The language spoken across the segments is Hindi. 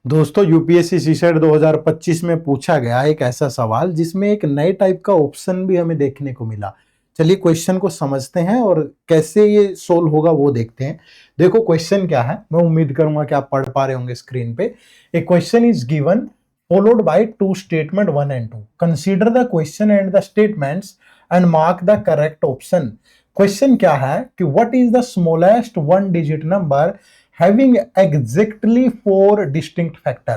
दोस्तों यूपीएससी सीसेट 2025 में पूछा गया एक ऐसा सवाल जिसमें एक नए टाइप का ऑप्शन भी हमें देखने को मिला। चलिए क्वेश्चन को समझते हैं और कैसे ये सोल्व होगा वो देखते हैं। देखो क्वेश्चन क्या है, मैं उम्मीद करूंगा कि आप पढ़ पा रहे होंगे स्क्रीन पे। A question is given followed by two statement 1 and 2। Consider the question and the statements and mark the correct option. Question क्या है कि what is the smallest one digit number having exactly 4 distinct factor,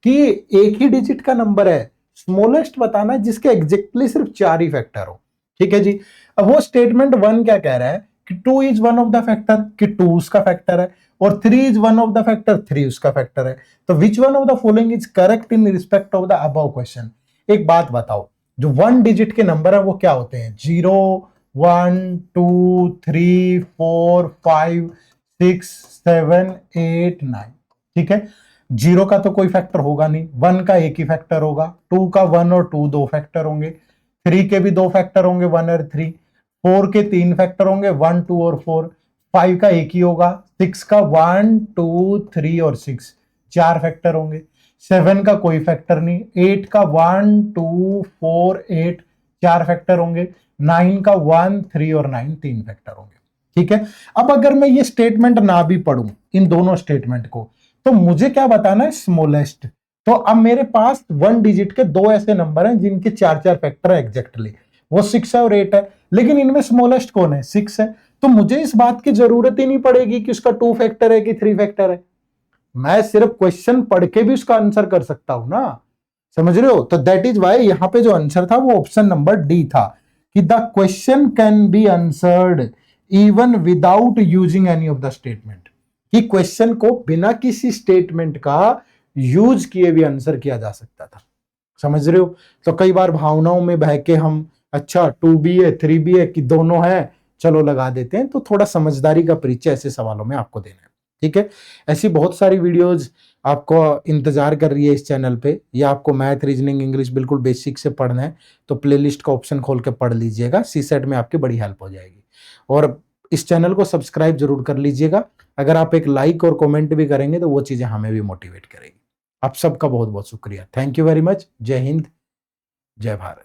कि एक ही डिजिट का नंबर है, स्मॉलेस्ट बताना है जिसके एग्जैक्टली सिर्फ 4 ही फैक्टर हो। ठीक है जी। अब वो स्टेटमेंट 1 क्या कह रहा है कि 2 is one of the factor, कि 2 उसका फैक्टर है, और 3 is one of the factor, 3 उसका फैक्टर है। तो which one of the following is correct in respect of the above question. एक बात बताओ, जो 1 डिजिट के नंबर है वो क्या होते हैं? 0 1 2 3 4 5 6 7 8 9। ठीक है। 0 का तो कोई फैक्टर होगा नहीं, 1 का एक ही फैक्टर होगा, 2 का 1 और 2 दो फैक्टर होंगे, 3 के भी दो फैक्टर होंगे 1 और 3, 4 के 3 फैक्टर होंगे 1 2 और 4, 5 का एक ही होगा, 6 का 1 2 3 और 6 4 फैक्टर होंगे, 7 का कोई फैक्टर नहीं, 8 का 1 2 4 8 4 फैक्टर होंगे, 9 का 1 3 और 9 3 फैक्टर होंगे। ठीक है। अब अगर मैं ये स्टेटमेंट ना भी पढ़ूं, इन दोनों स्टेटमेंट को, तो मुझे क्या बताना है? स्मॉलेस्ट। तो अब मेरे पास 1 डिजिट के दो ऐसे नंबर हैं जिनके 4 फैक्टर है एग्जैक्टली, वो 6 है और 8 है, लेकिन इनमें स्मॉलेस्ट कौन है? 6 है। तो मुझे इस बात की जरूरत ही नहीं पड़ेगी कि उसका 2 फैक्टर है कि 3 फैक्टर है, मैं सिर्फ क्वेश्चन पढ़ के भी उसका आंसर कर सकता हूं ना। समझ रहे हो? तो दैट इज वाई यहां पे जो आंसर था वो ऑप्शन नंबर डी था, कि the question can be answered even without using any of the statement, कि क्वेश्चन को बिना किसी स्टेटमेंट का यूज किए भी आंसर किया जा सकता था। समझ रहे हो? तो कई बार भावनाओं में बह के हम अच्छा 2 भी है 3 भी है कि दोनों है, चलो लगा देते हैं। तो थोड़ा समझदारी का परिचय ऐसे सवालों में आपको देना है। ठीक है। ऐसी बहुत सारी वीडियोज आपको इंतजार कर रही है इस चैनल पे, या आपको मैथ रीजनिंग इंग्लिश बिल्कुल बेसिक से पढ़ना है तो प्लेलिस्ट का ऑप्शन खोल के पढ़ लीजिएगा, सीसेट में आपकी बड़ी हेल्प हो जाएगी। और इस चैनल को सब्सक्राइब जरूर कर लीजिएगा। अगर आप एक लाइक और कमेंट भी करेंगे तो वो चीजें हमें भी मोटिवेट करेगी। आप सबका बहुत बहुत शुक्रिया। Thank you very much. जय हिंद, जय भारत।